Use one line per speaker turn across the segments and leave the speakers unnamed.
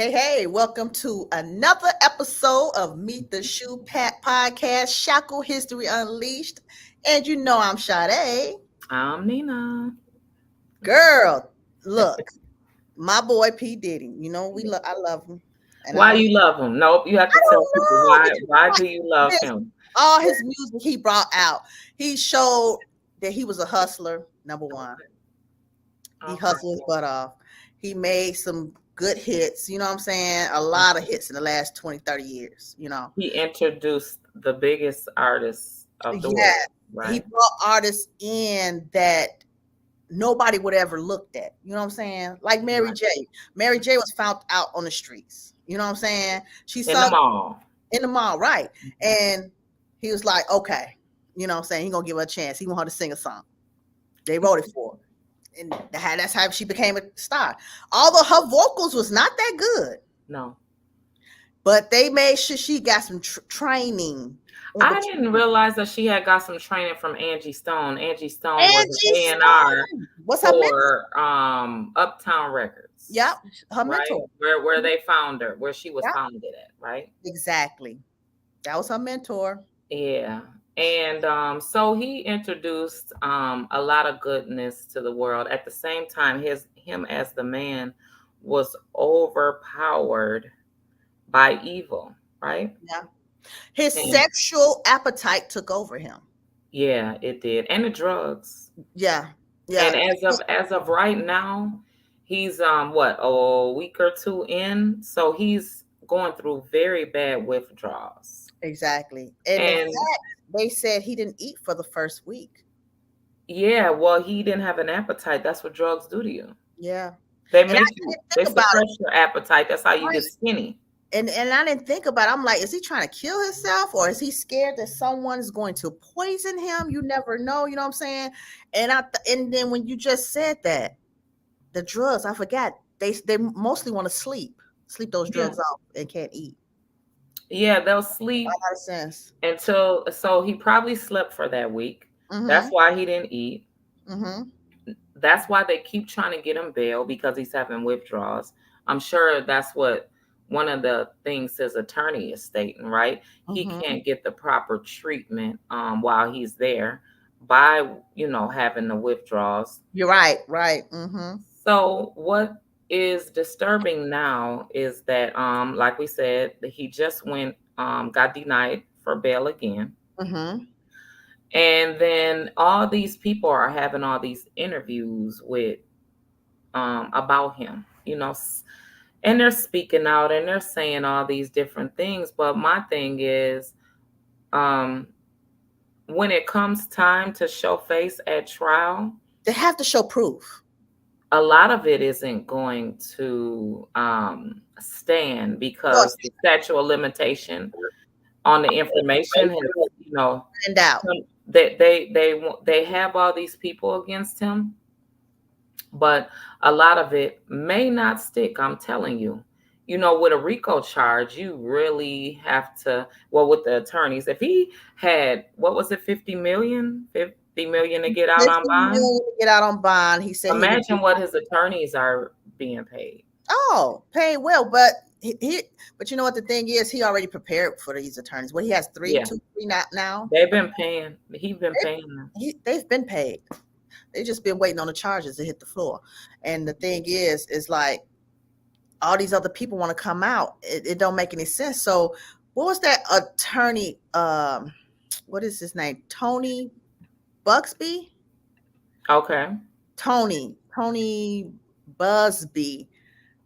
Hey, welcome to another episode of Meet the Shoe Pat Podcast, Shackle History Unleashed. And you know I'm Sade.
I'm Nina.
Girl, look, my boy P. Diddy. You know I love him. And I
Why
don't
you love him? Nope, you have
I
to tell
don't
people
know.
why.
He just
Why
like
do you love
this.
him?
All his music he brought out. He showed that he was a hustler, number one. He
Okay.
hustled his butt off. He made some good hits, you know what I'm saying? A lot of hits in the last 20, 30 years.
He introduced the biggest artists of the
Yeah.
world,
He
right?
brought artists in that nobody would ever looked at. You know what I'm saying? Like Mary
Right.
J. Mary J was found out on the streets. You know what I'm saying? She
In the
saw
mall.
in the mall, right? And he was like, okay, you know what I'm saying? He gonna give her a chance. He want her to sing a song. They wrote it for her. And that's how she became a star. Although her vocals was not that good,
No,
but they made sure she got some training in
I
between.
didn't realize that she had got some training from Angie Stone. Angie Stone was
Angie
an A&R
Stone. What's her mentor?
for Uptown
Yep,
Records,
her
right?
mentor.
Where they found her, where she was
Yep,
founded at, right?
exactly. That was her mentor.
Yeah. And so he introduced a lot of goodness to the world. At the same time, him as the man was overpowered by evil, right?
Yeah. His
And
sexual appetite took over him.
yeah, it did. And the drugs.
Yeah. Yeah.
And as of right now, he's what, a week or two in, so he's going through very bad withdrawals.
Exactly. And the
And
fact they said he didn't eat for the first week.
yeah, well, he didn't have an appetite. That's what drugs do to you.
Yeah.
They
And I
make you,
didn't
they
think about it.
suppress your appetite. That's how you
Right.
get skinny.
And I didn't think about it. I'm like, is he trying to kill himself or is he scared that someone's going to poison him? You never know, you know what I'm saying? And then when you just said that, the drugs, I forgot. They mostly want to sleep those
Yeah.
drugs off and can't eat.
Yeah, they'll
A
sleep
lot of sense.
so he probably slept for that week. That's
Mm-hmm.
why he didn't eat.
Mm-hmm.
That's why they keep trying to get him bail because he's having withdrawals. I'm sure that's what one of the things his attorney is stating, right? He
Mm-hmm.
can't get the proper treatment while he's there by, having the withdrawals.
You're right, right. Mm-hmm.
So what is disturbing now is that, like we said, that he just got denied for bail again.
Mm-hmm.
And then all these people are having all these interviews with about him, and they're speaking out and they're saying all these different things. But my thing is, um, when it comes time to show face at trial,
They have to show proof.
a lot of it isn't going to stand
No,
because the statute of limitation on the information has,
find out.
they have all these people against him, but a lot of it may not stick. I'm telling you. With a RICO charge, you really have to, well, with the attorneys, if he had, what was it, 50 million to get out
50
on bond,
million to get out on bond. He said he would do.
imagine what his attorneys are being paid.
Oh, paid well, but but you know what the thing is, he already prepared for these attorneys. Well, he has
Yeah,
two, three now.
they've been paying, he's been paying them.
They've been paid. They've just been waiting on the charges to hit the floor. And the thing is like all these other people want to come out. It don't make any sense. So what was that attorney? What is his name? Tony Buxby?
Okay.
Tony Busby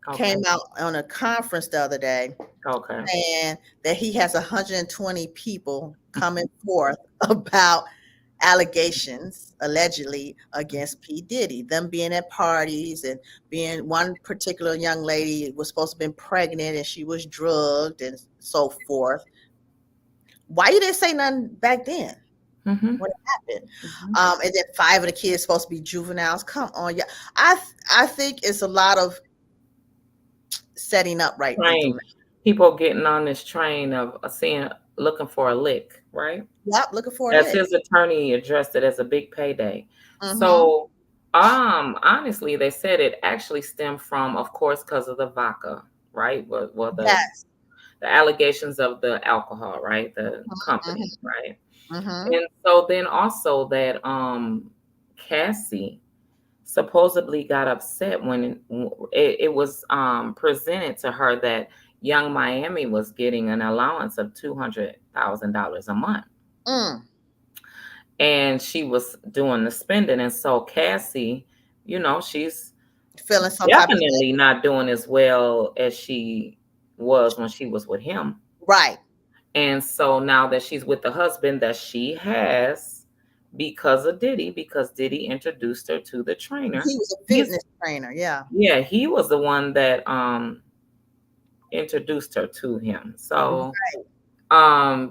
Okay.
came out on a conference the other day
Okay.
and that he has 120 people coming forth about allegations allegedly against P. Diddy, them being at parties and being one particular young lady was supposed to have been pregnant and she was drugged and so forth. Why you didn't say nothing back then
Mm-hmm.
when it happened?
Mm-hmm.
And then 5 of the kids supposed to be juveniles. Come on, yeah. I think it's a lot of setting up right
Train
information.
people getting on this train of seeing, looking for a lick, right?
Yep, looking for a
As
lick.
his attorney addressed it as a big payday.
Mm-hmm.
So, honestly, they said it actually stemmed from, of course, because of the vodka. right? Well,
Yes.
the allegations of the alcohol, right? The company,
Mm-hmm.
right?
Mm-hmm.
And so then also that Cassie supposedly got upset when it was presented to her that Young Miami was getting an allowance of $200,000 a month,
Mm.
and she was doing the spending. And so Cassie, she's
Feeling some type of way.
definitely not doing as well as she was when she was with him.
Right.
And so now that she's with the husband that she has because Diddy introduced her to the trainer.
He was a
He's
fitness trainer. Yeah.
Yeah, he was the one that introduced her to him. So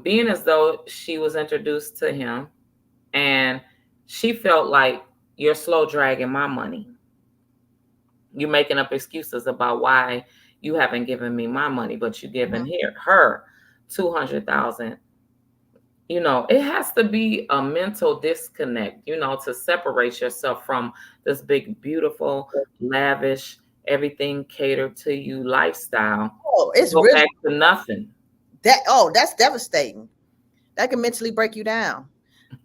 being as though she was introduced to him and she felt like you're slow dragging my money. You're making up excuses about why you haven't given me my money, but you
Mhm.
giving her 200,000. It has to be a mental disconnect, to separate yourself from this big, beautiful, lavish, everything catered to you lifestyle
Oh,
to
it's
go
really
back to nothing.
that. Oh, that's devastating. That can mentally break you down.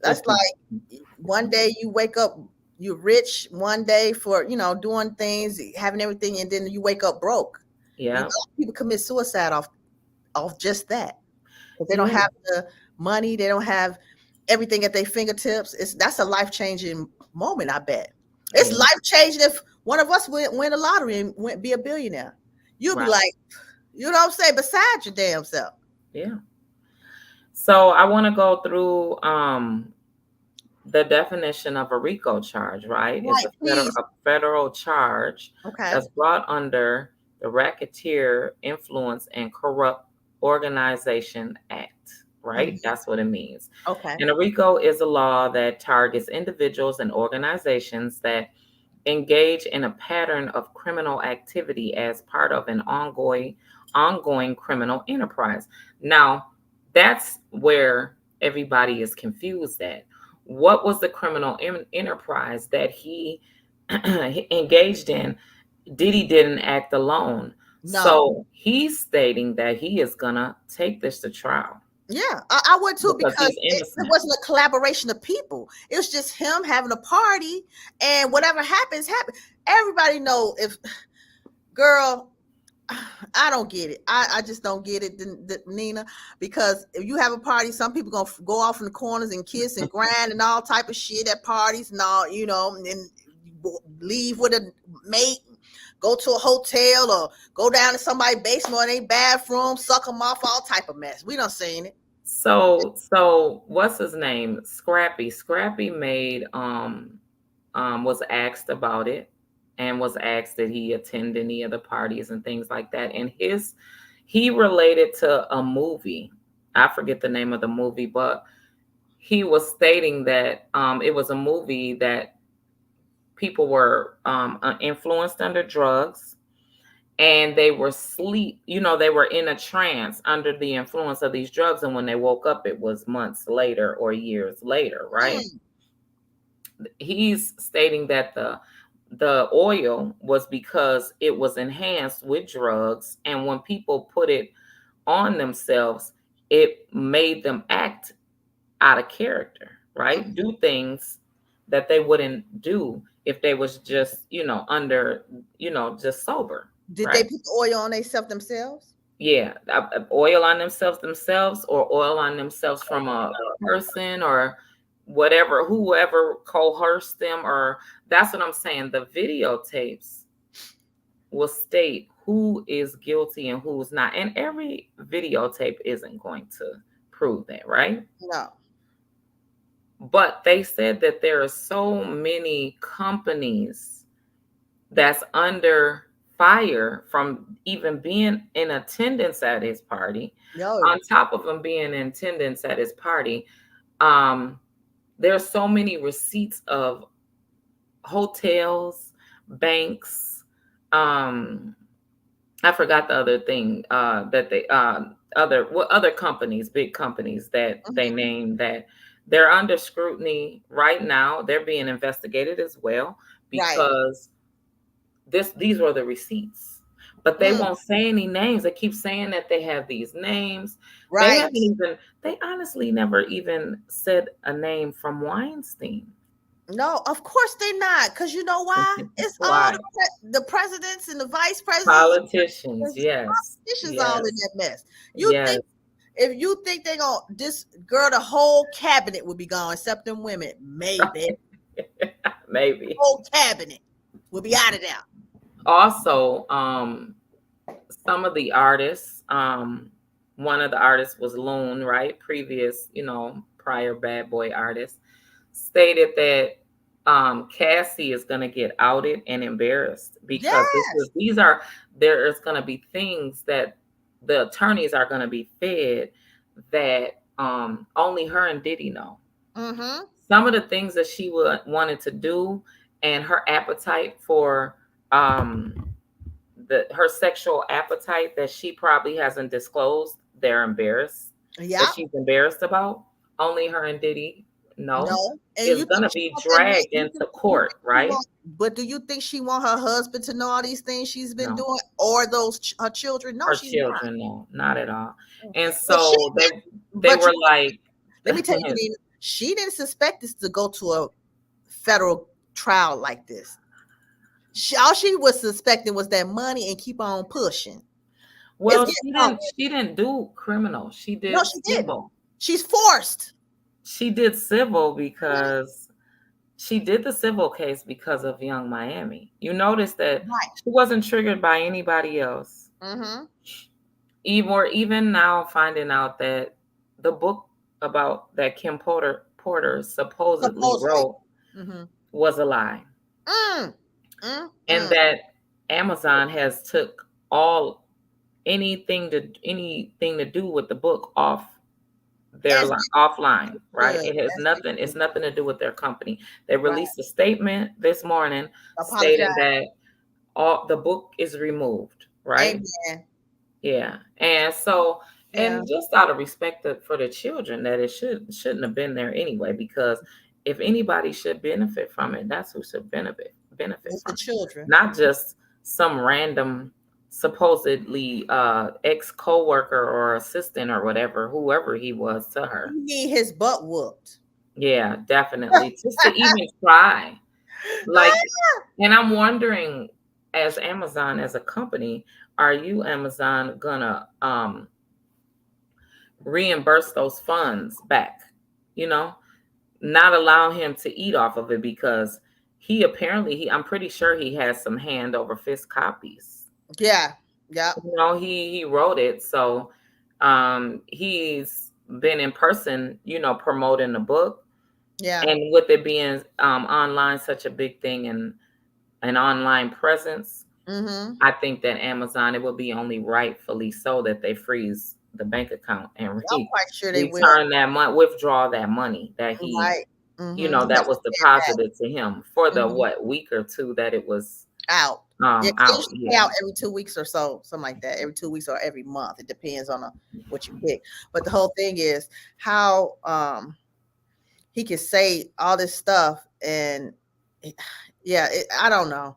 That's like one day you wake up, you're rich. One day for doing things, having everything, and then you wake up broke.
Yeah.
People commit suicide off just that because they don't
Yeah.
have the money. They don't have everything at their fingertips. That's a life changing moment. I bet it's
Yeah.
life changing if one of us win the lottery and be a billionaire. You'll be
Right.
like, you know what I'm saying, beside your damn self.
Yeah. So I want to go through the definition of a RICO charge, right? It's
Right, please.
a federal charge
Okay.
that's brought under the Racketeer Influence and Corrupt Organization Act, right?
Mhm.
That's what it means.
Okay.
And a RICO is a law that targets individuals and organizations that engage in a pattern of criminal activity as part of an ongoing criminal enterprise. Now, that's where everybody is confused at. What was the criminal enterprise that he engaged in? Diddy didn't act alone.
No.
So he's stating that he is going to take this to trial
Yeah, I would too
because
because
he's
it
innocent.
wasn't a collaboration of people. It was just him having a party, and whatever happens, happens. Everybody know if girl. I don't get it. I just don't get it, Nina. Because if you have a party, some people gonna go off in the corners and kiss and grind and all type of shit at parties and all, and then leave with a mate, go to a hotel or go down to somebody's basement or their bathroom, suck them off, all type of mess. We done seen it.
So what's his name? Scrappy. Scrappy made was asked about it and was asked did he attend any of the parties and things like that. And he related to a movie. I forget the name of the movie, but he was stating that it was a movie that people were influenced under drugs and they were they were in a trance under the influence of these drugs, and when they woke up it was months later or years later, right?
Mm,
He's stating that the oil was because it was enhanced with drugs, and when people put it on themselves it made them act out of character, right?
mm.
Do things that they wouldn't do if they was just under just sober,
Did they
right?
put the oil on themselves?
Yeah, oil on themselves, or oil on themselves from a person or whatever, whoever coerced them, or that's what I'm saying. The videotapes will state who is guilty and who's not, and every videotape isn't going to prove that, right?
No.
But they said that there are so many companies that's under fire from even being in attendance at his party.
No.
On top of him being in attendance at his party, um, there's so many receipts of hotels, banks. I forgot the other thing that they other companies, big companies that they
Mhm.
named that they're under scrutiny right now. They're being investigated as well
Right.
because these were the receipts. but they
Mm,
won't say any names. They keep saying that they have these names. They
right.
haven't even, they honestly never even said a name from Weinstein.
No, of course they're not. Because you know why? It's all
Why?
the presidents and the vice presidents and
Politicians, yes,
politicians all in
yes,
that mess. You
yes,
think if you think they're gonna this girl, the whole cabinet would be gone except them women. Maybe
maybe.
whole cabinet will be out of there.
Also, some of the artists, one of the artists was Loon, right? Previous, prior bad boy artist, stated that Cassie is going to get outed and embarrassed because
Yes.
there is going to be things that the attorneys are going to be fed that only her and Diddy know.
Mm-hmm.
Some of the things that she wanted to do and her appetite for um, her sexual appetite that she probably hasn't disclosed,
Yeah.
she's embarrassed about, only her and Diddy know,
No. And
is
you think
gonna
she
be
want that man?
dragged into court, right?
But do you think she want her husband to know all these things she's been
No,
doing, or those her children? No,
her
she's not.
children, no, not at all. And
But she
so they
But you
were like,
let me tell you, Nina, she didn't suspect this to go to a federal trial like this. All she was suspecting was that money and keep on pushing. It's
well,
getting long.
she didn't do criminal. She
No,
did
she didn't.
civil.
She's forced.
She did civil
Mhm.
because she did the civil case because of Young Miami. You notice that
Right.
she wasn't triggered by anybody else.
Mm-hmm.
Even now finding out that the book about that Kim Porter supposedly
Supposedly.
wrote
Mm-hmm.
was a lie.
Mm. Mm.
And
Mm.
that Amazon has took all anything to do with the book off
As
offline, right?
good
It has
as they
nothing,
should.
it's nothing to do with their company. They
Right.
released a statement this morning stating
Apologize.
that all the book is removed, right?
Amen.
Yeah. And so,
Yeah.
and just out of respect for the children, that it shouldn't have been there anyway, because if anybody should benefit from it, that's who should benefit
With the
from it.
children.
Not just some random supposedly ex co-worker or assistant or whatever, whoever he was to
He
her.
need his butt whooped.
Yeah, definitely. Just to even try. Like, and I'm wondering, as Amazon as a company, are you Amazon gonna reimburse those funds back? You know, not allow him to eat off of it because I'm pretty sure he has some hand over fist copies.
Yeah. Yeah.
He wrote it, so he's been in person, promoting the book,
Yeah.
and with it being online such a big thing and an online presence,
Mm-hmm.
I think that Amazon, it would be only rightfully so that they freeze the bank account and
I'm quite sure they will.
return that money, withdraw that money that
Right. Mm-hmm. You have
that
to
was
pay it back.
deposited to him for the
Mm-hmm.
week or two that it was
Out. Yeah, 'cause they
out.
usually pay
Yeah.
out every 2 weeks or so, something like that. Every 2 weeks or every month. It depends on what you pick. But the whole thing is how he can say all this stuff and yeah, I don't know.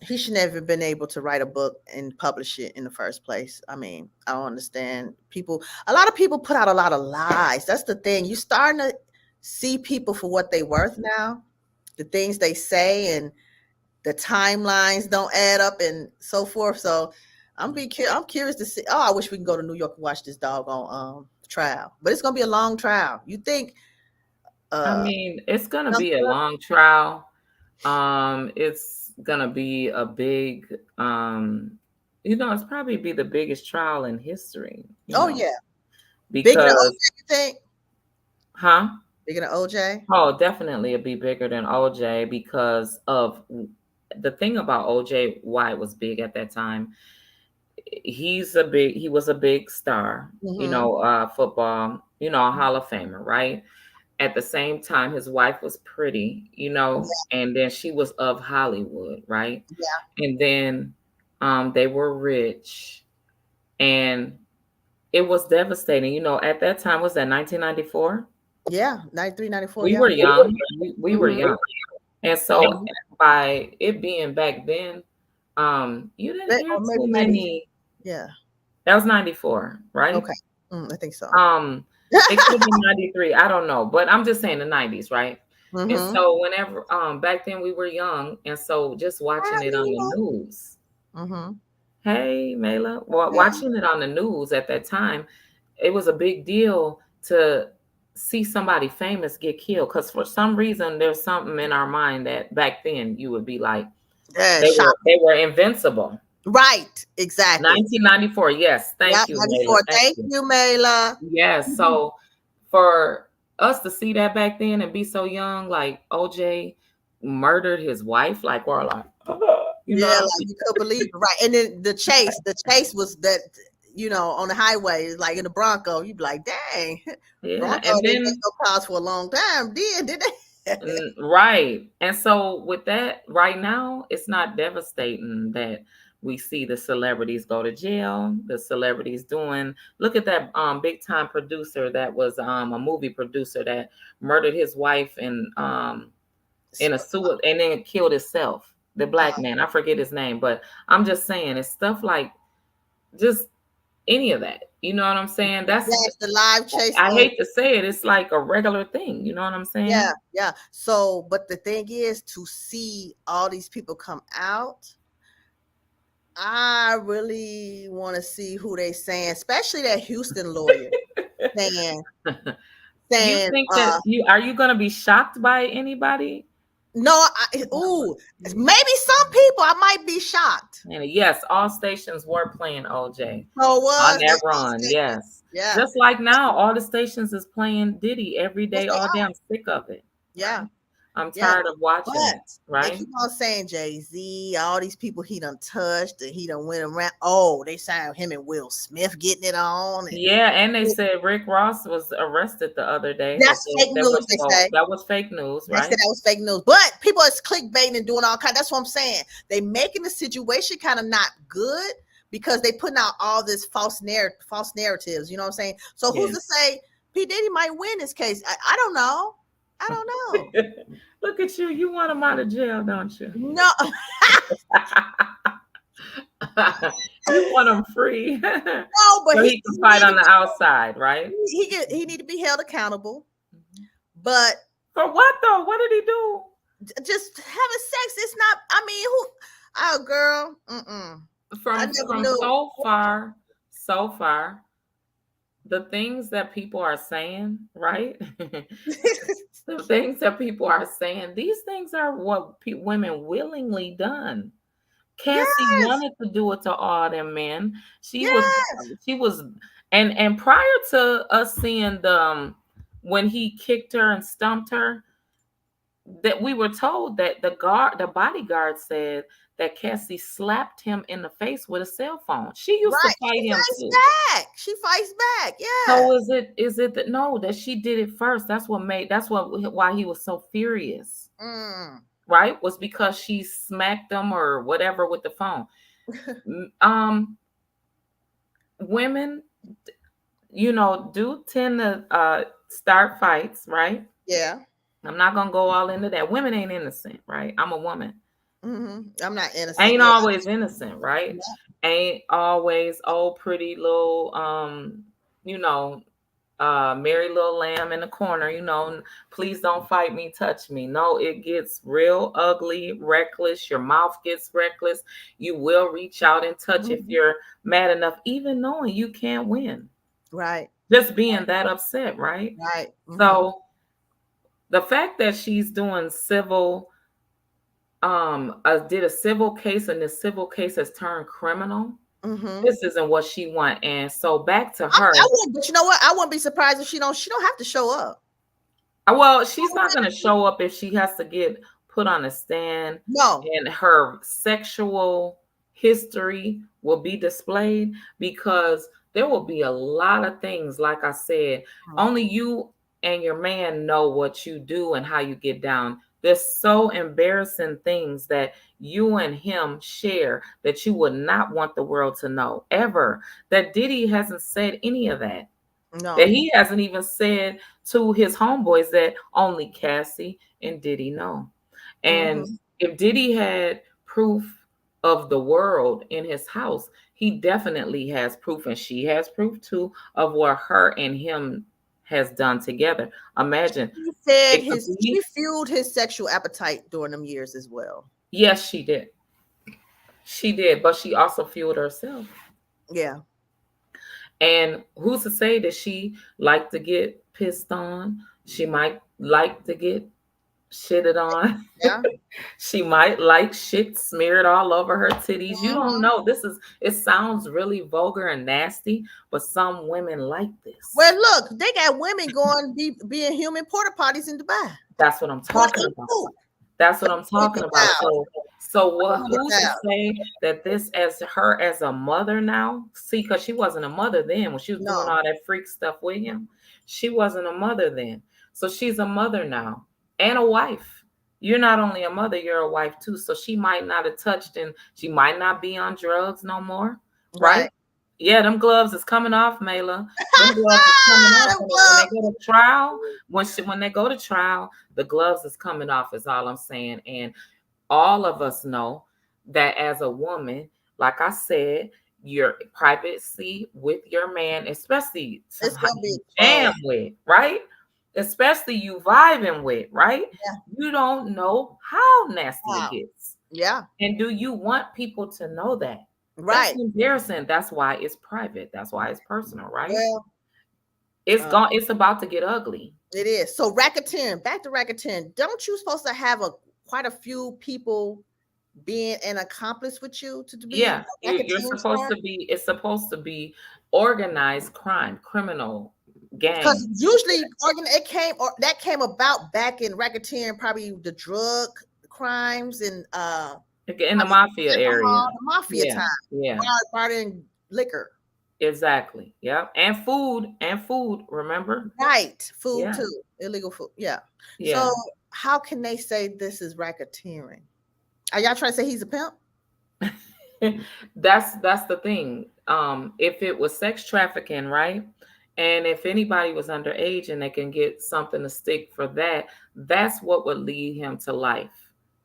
He should never been able to write a book and publish it in the first place. I mean, I don't understand. A lot of people put out a lot of lies. That's the thing. You're starting to see people for what they worth now. The things they say and the timelines don't add up and so forth. So I'm curious to see. Oh, I wish we can go to New York and watch this doggone trial. But it's gonna be a long trial. You think
I
uh
mean, it's gonna
some
be a
stuff-
long trial. It's gonna be a big, it's probably be the biggest trial in history,
oh yeah. Bigger than
because,
OJ, you think?
huh?
Bigger than OJ?
Oh, definitely it'd be bigger than OJ because of the thing about OJ, why it was big at that time. He was a big star,
Mm-hmm.
football, a Hall of Famer, right? At the same time, his wife was pretty, and then she was of Hollywood, right?
Yeah.
And then they were rich, and it was devastating. At that time, was that 1994?
Yeah. 93, 94.
We
Yeah.
were young. We were
Mm-hmm.
young. And so by it being back then, You didn't hear
Or maybe
too
90.
many.
Yeah.
That was 94, right?
Okay. I think so.
Um, it could have been 93. I don't know, but I'm just saying the 90s, right? And
Mm-hmm.
so whenever back then we were young, and so just watching it on the news.
Mm-hmm.
Hey, Mela, well,
Yeah.
watching it on the news at that time, it was a big deal to see somebody famous get killed because for some reason there's something in our mind that back then you would be like
Shock.
they were invincible.
Right. Exactly.
1994, yes,
Yep.
thank you, Mela,
94.
thank
Thank
you.
you, Mayla.
Yes, so for us to see that back then and be so young, like OJ murdered his wife, like we're like, you know
Yeah,
what I'm
like you could believe it, right? And then the chase was that, on the highway, like in the Bronco. You'd be like, dang,
saying? Yeah,
Bronco
and
didn't make
then
no cars for a long time, did they?
right. And so with that, right now, it's not devastating that we see the celebrities go to jail, the celebrities doing look at that big time producer that was a movie producer that murdered his wife and in a suit and then killed himself. The black man, I forget his name, but I'm just saying it's stuff like just any of that. You know what I'm saying? That's
Yes, the live chase
I
on.
hate to say it, it's like a regular thing. You know what I'm saying?
Yeah, yeah. So, but the thing is, to see all these people come out, I really want to see who they saying, especially that Houston lawyer saying,
You
saying,
think that you gonna be shocked by anybody?
no, maybe some people I might be shocked.
And yes, all stations were playing OJ
So
on
was they
that
all
run.
stations?
Yes.
Yeah,
Just like now, all the stations is playing Diddy every
yes,
day,
they
all day.
are.
I'm sick of it.
Yeah,
Right. I'm
yeah.
tired of watching
But
it.
they
Right.
keep on saying Jay-Z, all these people he done touched, and he done went around. Oh, they signed him and Will Smith getting it on, and
Yeah, and they said Rick Ross was arrested the other day.
that's fake
That
news.
was
They
false.
say.
That was fake news,
They said
right?
that was fake news, but people is clickbaiting and doing all kind. That's what I'm saying. They making the situation kind of not good because they putting out all this false narratives. You know what I'm saying? So who's
Yeah.
to say P Diddy might win this case? I don't know. I don't know.
Look at you. You want him out of jail, don't you?
No,
You want him free
no, but
so
he,
he can fight on the outside, right?
he need to be held accountable. But
For what though? What did he do?
just having sex, it's not. I mean, who? Oh, girl. I never
From
knew.
so far, the things that people are saying, right? The things that people are saying, these things are what women willingly done. Cassie
Yes,
wanted to do it to all them men. She was,
yes,
she was, and prior to us seeing the when he kicked her and stumped her, that we were told that the bodyguard said that Cassie slapped him in the face with a cell phone. She used to
right. She
fight him
fights
too.
back. She fights back. Yeah.
So is it that no that she did it first? That's what why he was so furious,
Mm.
right? Was because she smacked him or whatever with the phone. Women, do tend to start fights, right?
Yeah.
I'm not gonna go all into that. Women ain't innocent, right? I'm a woman.
I'm not innocent.
Ain't
Yeah.
always innocent, right? Ain't always pretty little you know, Mary Little Lamb in the corner, please don't fight me, touch me. No, it gets real ugly, reckless. Your mouth gets reckless. You will reach out and touch if you're mad enough, even knowing you can't win.
Right.
Just being that upset, right?
Right.
So the fact that she's doing civil did a civil case and the civil case has turned criminal. This isn't what she want. And so back to her.
I wouldn't, but you know what? I wouldn't be surprised if she don't have to show up.
Well, she's not going to show up if she has to get put on a stand.
No.
And her sexual history will be displayed because there will be a lot of things, like I said, only you and your man know what you do and how you get down. There's so embarrassing things that you and him share that you would not want the world to know ever. That Diddy hasn't said any of that.
No.
That he hasn't even said to his homeboys that only Cassie and Diddy know. And if Diddy had proof of the world in his house, he definitely has proof, and she has proof too of what her and him has done together. Imagine
He said
it could
she
be.
fueled his sexual appetite during them years as well.
Yes, she did. She did, but she also fueled herself.
Yeah.
And who's to say that she liked to get pissed on? She might like to get shitted on.
Yeah.
She might like shit smeared all over her titties. You don't
Mhm.
know. It sounds really vulgar and nasty, but some women like this.
Well, look, they got women going being human porta potties in Dubai.
That's what I'm
Going
talking
eat
about.
food
That's what
for
I'm talking about.
50,000,
So what? Who's to
100,000.
say that this as her as a mother now? See, because she wasn't a mother then when she was doing
No.
all that freak stuff with him. She wasn't a mother then. So she's a mother now and a wife. You're not only a mother, you're a wife too. So she might not have touched, and she might not be on drugs no more, right?
Right.
Yeah, them gloves is coming off, Mela. Them gloves is coming off
Them
when they
gloves.
go to trial. When they go to trial, the gloves is coming off. Is all I'm saying. And all of us know that as a woman, like I said, your privacy with your man, especially
It's
somebody
gonna be
you jam
exposed.
with, right? Especially you vibing with, right?
Yeah.
You don't know how nasty it
Wow.
gets.
Yeah.
And do you want people to know that? That's
Right.
embarrassing. That's why it's private. That's why it's personal, right?
Well,
It's
uh,
gone. It's about to get ugly.
it is. So racketeering, back to racketeering. Don't you supposed to have a quite a few people being an accomplice with you to be
Yeah,
a
you're
racketeering
supposed
start?
to be. It's supposed to be organized crime, criminal
Because
gang.
usually it came or that came about back in racketeering, probably the drug crimes and
In the
probably
mafia area.
alcohol, the mafia
Yeah,
time,
yeah,
bartering liquor.
exactly. Yep, and food. Remember?
Right. Food
Yeah,
too. Illegal food. Yeah. So
yeah.
how can they say this is racketeering? Are y'all trying to say he's a pimp?
That's the thing. If it was sex trafficking, right? And if anybody was underage and they can get something to stick for that, that's what would lead him to life.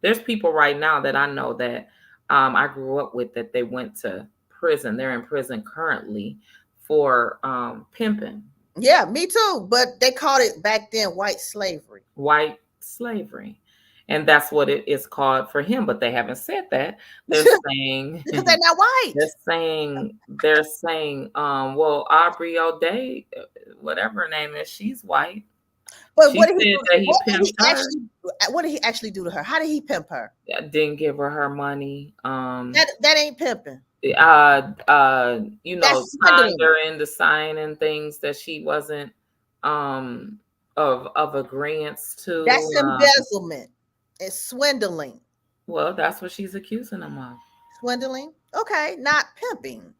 There's people right now that I know that I grew up with that they went to prison. They're in prison currently for pimping,
Yeah, me too. But they called it back then white slavery.
white slavery. And that's what it is called for him, but they haven't said that. They're saying
Because they're not white.
they're saying, well, Aubrey O'Day, whatever her name is, she's white.
But
She
what did he
said
do?
that he pimped her,
What did he actually do to her? How did he pimp her?
didn't give her money.
That ain't pimping. That's
Signed
swindling.
her into signing things that she wasn't um of agreements to.
That's embezzlement. It's swindling.
Well, that's what she's accusing him of.
Swindling. Okay, not pimping.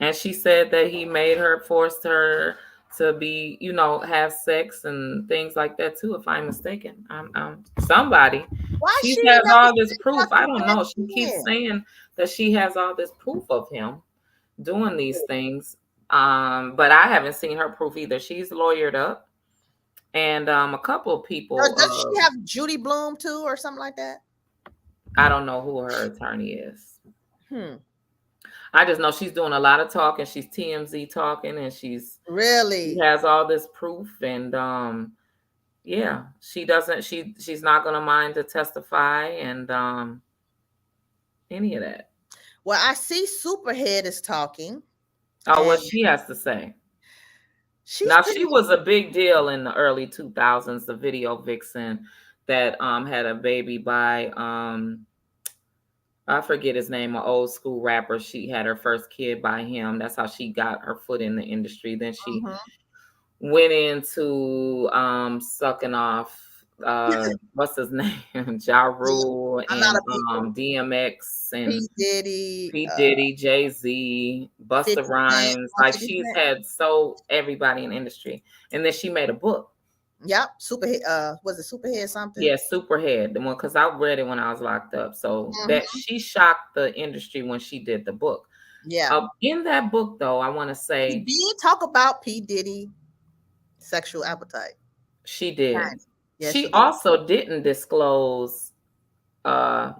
And she said that he made her, forced her to be, have sex and things like that too. If I'm mistaken, I'm somebody.
Why
She
she
has
ain't never
all this
said
proof. I
nothing
don't
back
know. She keeps
then?
saying that she has all this proof of him doing these things. But I haven't seen her proof either. She's lawyered up, and a couple of people.
Does she have Judy Bloom too, or something like that?
I don't know who her attorney is.
Hmm.
I just know she's doing a lot of talking. She's TMZ talking, and she
Really?
has all this proof, and yeah, she doesn't. She's not gonna mind to testify and any of that.
Well, I see Superhead is talking,
Oh,
and
what she has to say.
she's
Now
pretty.
she was a big deal in the early 2000s. The video vixen that had a baby by I forget his name, an old school rapper. She had her first kid by him. That's how she got her foot in the industry. Then she
Mhm.
went into sucking off what's his name? Ja Rule
A lot
and
of people.
DMX
P
and
Diddy,
P Diddy, Jay-Z, Busta
50 Cent,
Rhymes. Like she's
50 Cent.
had so everybody in the industry. And then she made a book.
Yep, Superhead. Was it Superhead something?
Yeah, Superhead, the one, because I read it when I was locked up. So that
Mhm.
she shocked the industry when she did the book.
Yeah,
In that book, though, I want to
he
say
did talk about P Diddy sexual appetite.
she did.
Yes,
She
she did.
also didn't disclose uh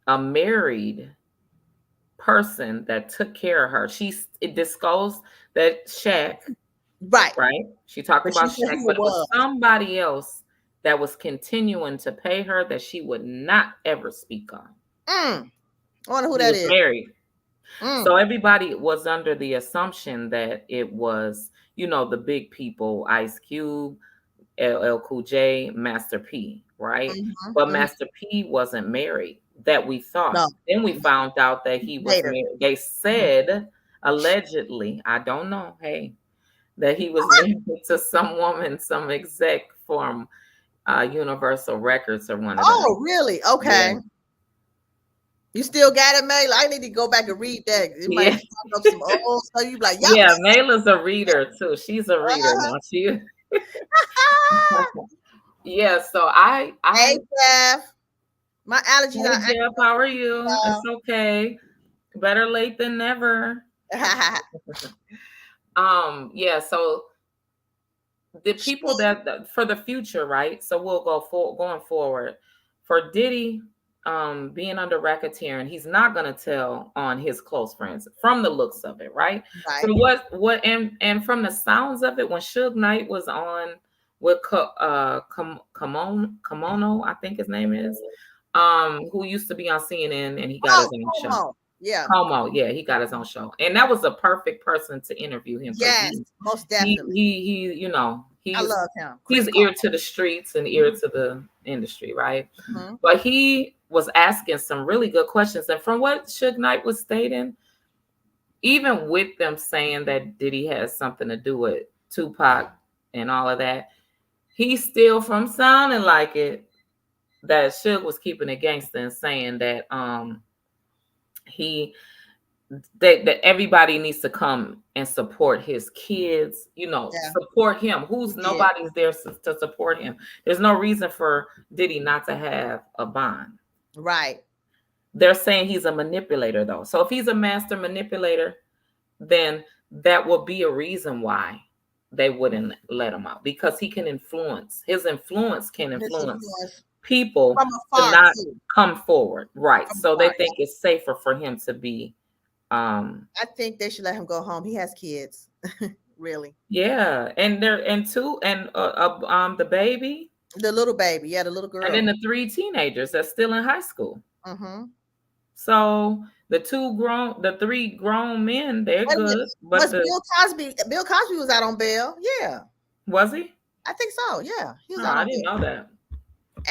a married person that took care of her. It disclosed that Shaq,
Right.
right? She talked
But she
about
said
Shaq,
who
but
it
it was
was.
somebody else that was continuing to pay her that she would not ever speak on.
I wonder who
He
that
was
is.
married. So
Mm.
everybody was under the assumption that it was, the big people, Ice Cube, LL Cool J, Master P, right?
Mm-hmm,
But
mm-hmm.
Master P wasn't married that we thought.
No,
Then we found out that he was
later.
married. They said, allegedly, I don't know, hey, that he was married to some woman, some exec from Universal Records or one of them.
Oh, really?
Yeah.
Okay. You still got it, May? I need to go back and read that. It might
Yeah.
pop up some old stuff. You be like, y'all.
Yeah, Mayla's a reader too. She's a reader now. She yeah, so
Hey, Jeff. My allergies
hey
are
Jeff, how are you? It's
acting.
okay. Better late than never. Yeah, so the people that for the future, right? So we'll going forward for Diddy being under racketeering, he's not gonna tell on his close friends from the looks of it, right?
Right.
From what and from the sounds of it, when Suge Knight was on with Kimono, I think his name is, who used to be on CNN and he got his
Oh,
own show.
Como. Yeah.
Como, yeah, he got his own show, and that was a perfect person to interview him because
Yes, most definitely. I
he's
love him.
he's
Chris Como.
ear to the streets and ear to the industry, right?
Mm-hmm.
But he was asking some really good questions, and from what Suge Knight was stating, even with them saying that Diddy has something to do with Tupac and all of that, he still, from sounding like it, that Suge was keeping it gangster and saying that he that everybody needs to come and support his kids,
Yeah.
support him. Who's
Yeah.
nobody's there to support him. There's no reason for Diddy not to have a bond.
Right.
They're saying he's a manipulator though. So if he's a master manipulator, then that will be a reason why they wouldn't let him out, because he can influence. His influence can
This
influence
influence
people
from
to
afar
not
too.
come forward. Right.
From
So they
afar.
think it's safer for him to be
I think they should let him go home. He has kids. Really.
yeah, and the baby,
The little baby. Yeah, the little
and then
girl.
the three teenagers that's still in high school.
Mm-hmm.
So the three grown men, they're
Wait a minute.
good. But
Was Bill Cosby? Bill Cosby was out on bail. Yeah.
was he?
I think so. Yeah. He was
Oh,
out
I
on
didn't
bail.
know that.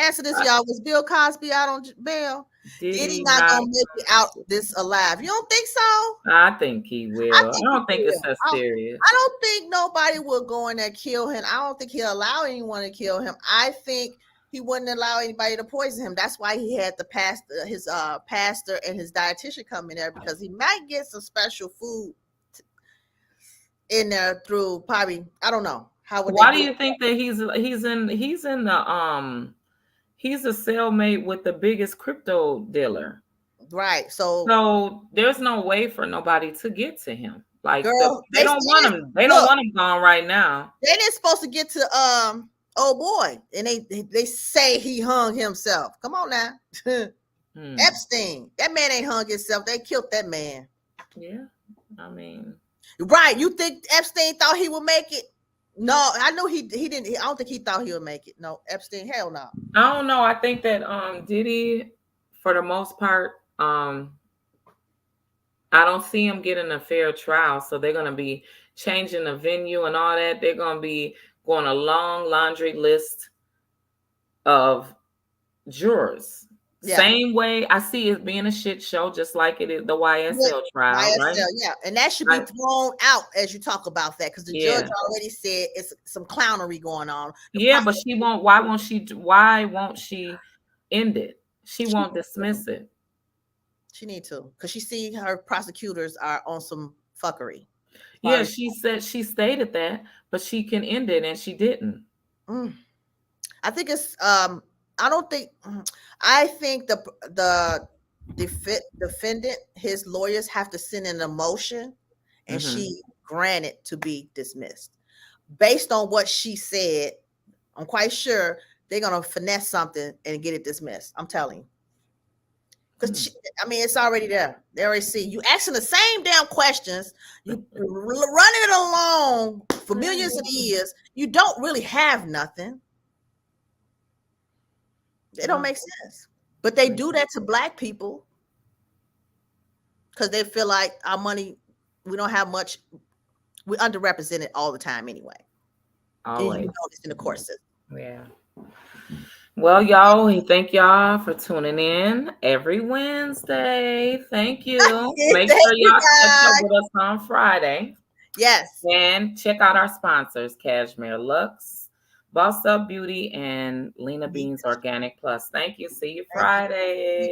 Answer this,
I,
y'all. Was Bill Cosby out on bail?
did
Did he
he
not
not?
gonna make it out this alive? You don't think so?
I think he
I
will. I
think he
don't think it's
will.
that serious.
I don't think nobody will go in there kill him. I don't think he'll allow anyone to kill him. I think he wouldn't allow anybody to poison him. That's why he had the pastor, his pastor and his dietitian come in there, because he might get some special food in there through probably, I don't know. How would they
Why do
do
you
it?
think that he's in the he's a cellmate with the biggest crypto dealer?
Right. So,
So there's no way for nobody to get to him. Like
girl,
they don't want him. They don't
look,
want him gone right now.
they didn't supposed to get to oh boy, and they say he hung himself. Come on now.
Hmm.
Epstein, that man ain't hung himself. They killed that man.
Yeah, I mean,
Right. You think Epstein thought he would make it? No, I know he didn't. I don't think he thought he would make it. No, Epstein, hell no.
I don't know. I think that Diddy, for the most part, I don't see him getting a fair trial. So they're gonna be changing the venue and all that. They're gonna be going a long laundry list of jurors.
Yeah.
Same way I see it being a shit show, just like it is the
Yeah.
YSL trial, right?
YSL, yeah. And that should be thrown out as you talk about that, because the judge
Yeah.
already said it's some clownery going on.
Yeah, but she won't. Why won't she? Why won't she end it? She won't dismiss it.
She need to, because she see her prosecutors are on some fuckery.
Yeah, she stated that, but she can end it, and she didn't.
I think it's I don't think I think the defendant, his lawyers have to send in a motion, and she granted to be dismissed. Based on what she said, I'm quite sure they're gonna finesse something and get it dismissed. I'm telling you. Because I mean, it's already there. They already see you asking the same damn questions. You running it along for millions of years. You don't really have nothing. It don't make sense. But they do that to black people because they feel like our money, we don't have much. We're underrepresented all the time anyway.
Always.
And you notice in the court system.
Yeah. Well, y'all, we thank y'all for tuning in every Wednesday. Thank you. Make sure y'all catch up with us on Friday.
Yes.
And check out our sponsors, Cashmere Lux, Boss Up Beauty, and Lena Beans Organic Plus. Thank you. See you Friday.